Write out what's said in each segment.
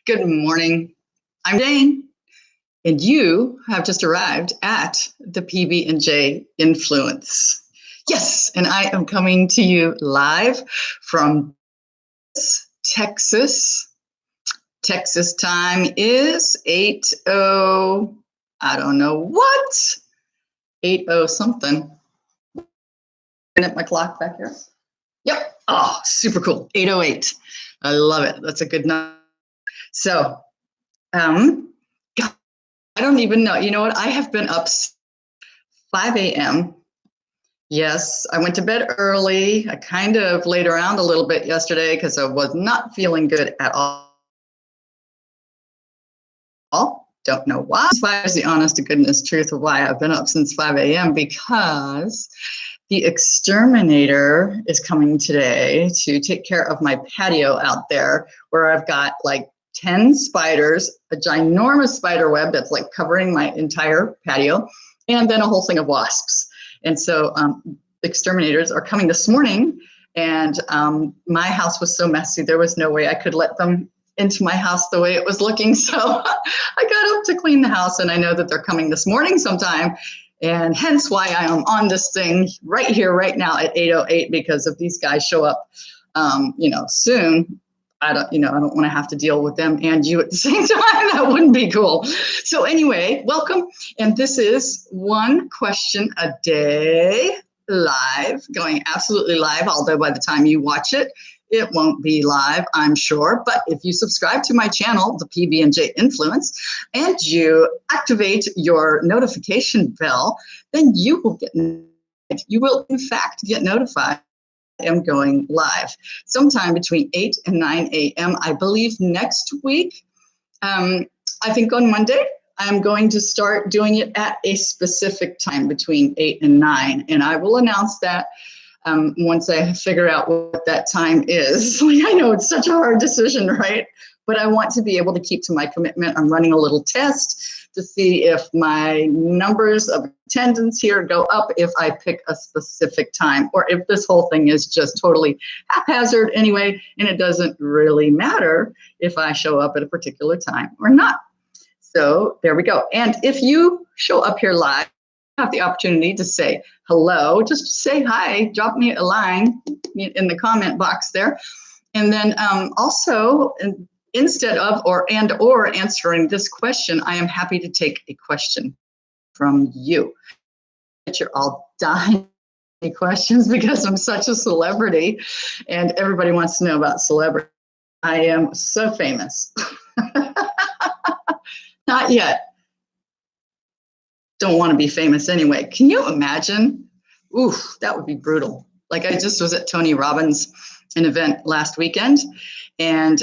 Good morning. I'm Jane, and you have just arrived at the PB&J Influence. Yes, and I am coming to you live from Texas. Texas time is 8:00, I don't know what, 8:00 something. At my clock back here. Yep. Oh, super cool. 8:08. I love it. That's a good number. So, God, I don't even know. You know what? I have been up 5 a.m. Yes, I went to bed early. I kind of laid around a little bit yesterday because I was not feeling good at all. Don't know why. That's the honest to goodness truth of why I've been up since 5 a.m. because the exterminator is coming today to take care of my patio out there where I've got like 10 spiders, a ginormous spider web that's like covering my entire patio, and then a whole thing of wasps. And so exterminators are coming this morning, and my house was so messy, there was no way I could let them into my house the way it was looking. So I got up to clean the house, and I know that they're coming this morning sometime. And hence why I am on this thing right here, right now at 8:08, because if these guys show up, soon, I don't want to have to deal with them and you at the same time. That wouldn't be cool. So anyway, welcome. And this is one question a day live, going absolutely live, although by the time you watch it, it won't be live, I'm sure. But if you subscribe to my channel, the PB&J Influence, and you activate your notification bell, then you will in fact get notified. I am going live sometime between 8 and 9 a.m. I believe next week. I think on Monday, I'm going to start doing it at a specific time between 8 and 9. And I will announce that once I figure out what that time is. I know it's such a hard decision, right? But I want to be able to keep to my commitment. I'm running a little test to see if my numbers of attendance here go up if I pick a specific time, or if this whole thing is just totally haphazard anyway, and it doesn't really matter if I show up at a particular time or not. So there we go. And if you show up here live, have the opportunity to say hello, just say hi, drop me a line in the comment box there. And then also, instead of or answering this question, I am happy to take a question from you. But you're all dying questions because I'm such a celebrity and everybody wants to know about celebrity. I am so famous. Not yet. Don't want to be famous anyway. Can you imagine? Oof, that would be brutal. Like I just was at Tony Robbins' an event last weekend, and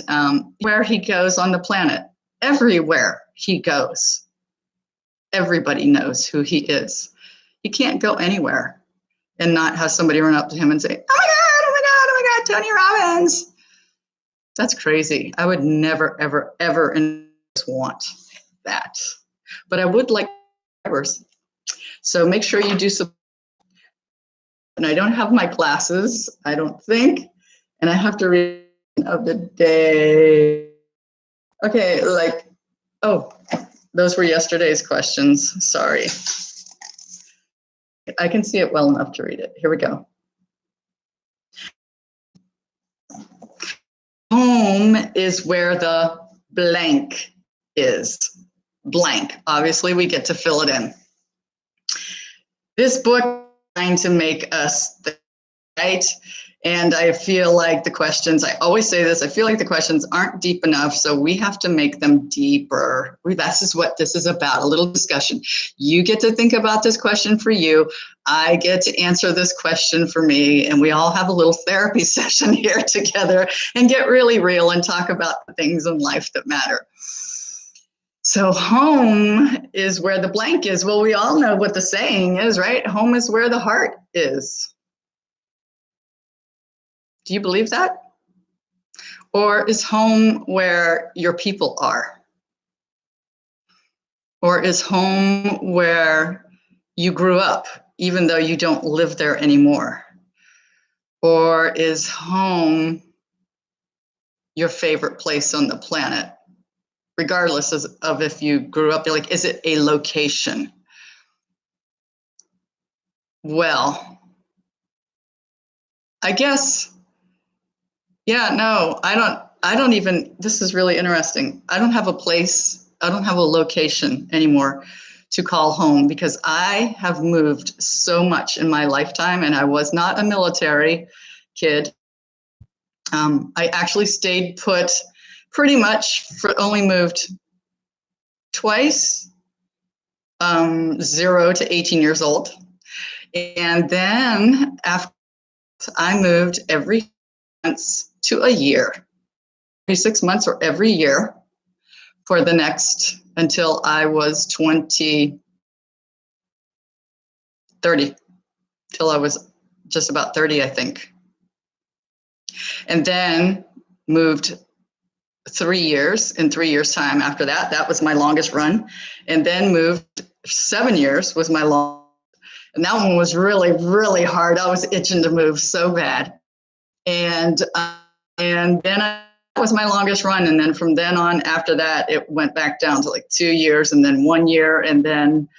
where he goes on the planet, everywhere he goes, everybody knows who he is. He can't go anywhere and not have somebody run up to him and say, oh my God, Tony Robbins. That's crazy. I would never, ever, ever want that. But I would like subscribers. So make sure you do some. And I don't have my glasses, I don't think. And I have to read of the day. Okay, those were yesterday's questions. Sorry. I can see it well enough to read it. Here we go. Home is where the blank is. Blank. Obviously, we get to fill it in. This book is trying to make us think, right? And I feel like the questions, I always say this, I feel like the questions aren't deep enough, so we have to make them deeper. This is what this is about, a little discussion. You get to think about this question for you. I get to answer this question for me, and we all have a little therapy session here together and get really real and talk about the things in life that matter. So home is where the blank is. Well, we all know what the saying is, right? Home is where the heart is. Do you believe that? Or is home where your people are? Or is home where you grew up, even though you don't live there anymore? Or is home your favorite place on the planet? regardless of if you grew up there. Like, is it a location? Well, I guess, yeah, no, I don't even, this is really interesting. I don't have a place, I don't have a location anymore to call home because I have moved so much in my lifetime, and I was not a military kid. I actually stayed put pretty much, only moved twice, 0 to 18 years old. And then after I moved every month to a year, every 6 months or every year for the next, until I was 30, till I was just about 30, I think. And then moved 3 years, in 3 years' time after that. That was my longest run. And then moved 7 years was my long. And that one was really, really hard. I was itching to move so bad. And then that was my longest run. And then from then on, after that, it went back down to like 2 years and then 1 year. And then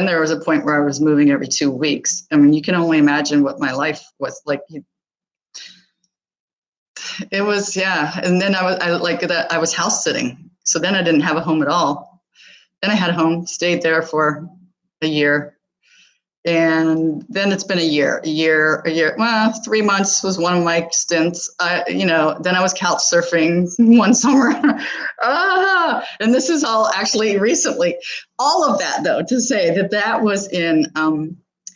there was a point where I was moving every 2 weeks. I mean, you can only imagine what my life was like. It was, yeah. And then I was house sitting. So then I didn't have a home at all. Then I had a home, stayed there for a year. And then it's been a year. Well, 3 months was one of my stints. Then I was couch surfing one summer. And this is all actually recently. All of that, though, to say that was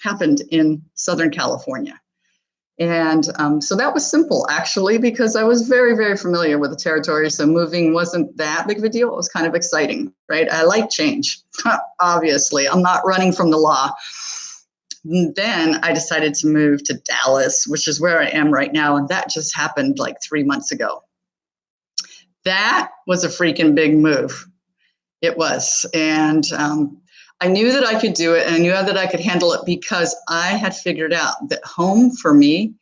happened in Southern California. And so that was simple, actually, because I was very, very familiar with the territory. So moving wasn't that big of a deal. It was kind of exciting, right? I like change, obviously. I'm not running from the law. Then I decided to move to Dallas, which is where I am right now. And that just happened like 3 months ago. That was a freaking big move. It was. And I knew that I could do it, and I knew that I could handle it because I had figured out that home for me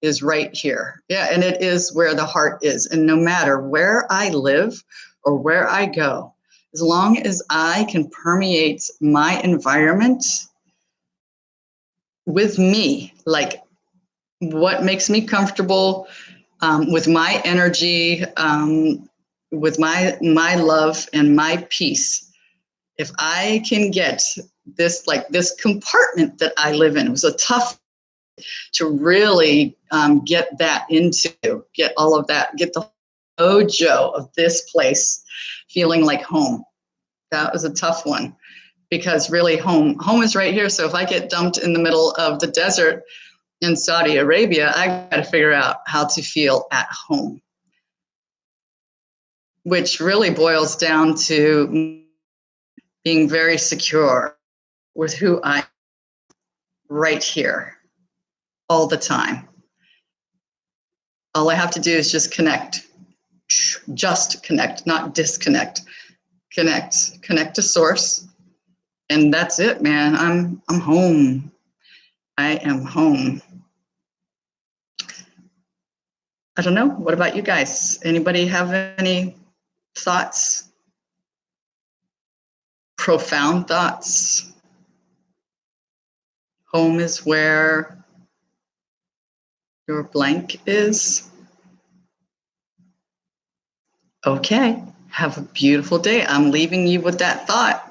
is right here. Yeah, and it is where the heart is. And no matter where I live or where I go, as long as I can permeate my environment with me, like what makes me comfortable, with my energy, with my love and my peace. If I can get this, like this compartment that I live in, it was a tough to really get that into, get all of that, get the mojo of this place feeling like home. That was a tough one because really home is right here. So if I get dumped in the middle of the desert in Saudi Arabia, I got to figure out how to feel at home, which really boils down to being very secure with who I am right here all the time. All I have to do is just connect, not disconnect. Connect to source. And that's it, man. I'm home. I am home. I don't know. What about you guys? Anybody have any thoughts? Profound thoughts? Home is where your blank is. Okay. Have a beautiful day. I'm leaving you with that thought.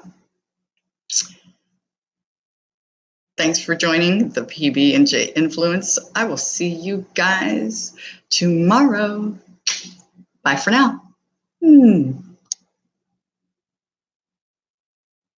Thanks for joining the PB&J Influence. I will see you guys tomorrow. Bye for now.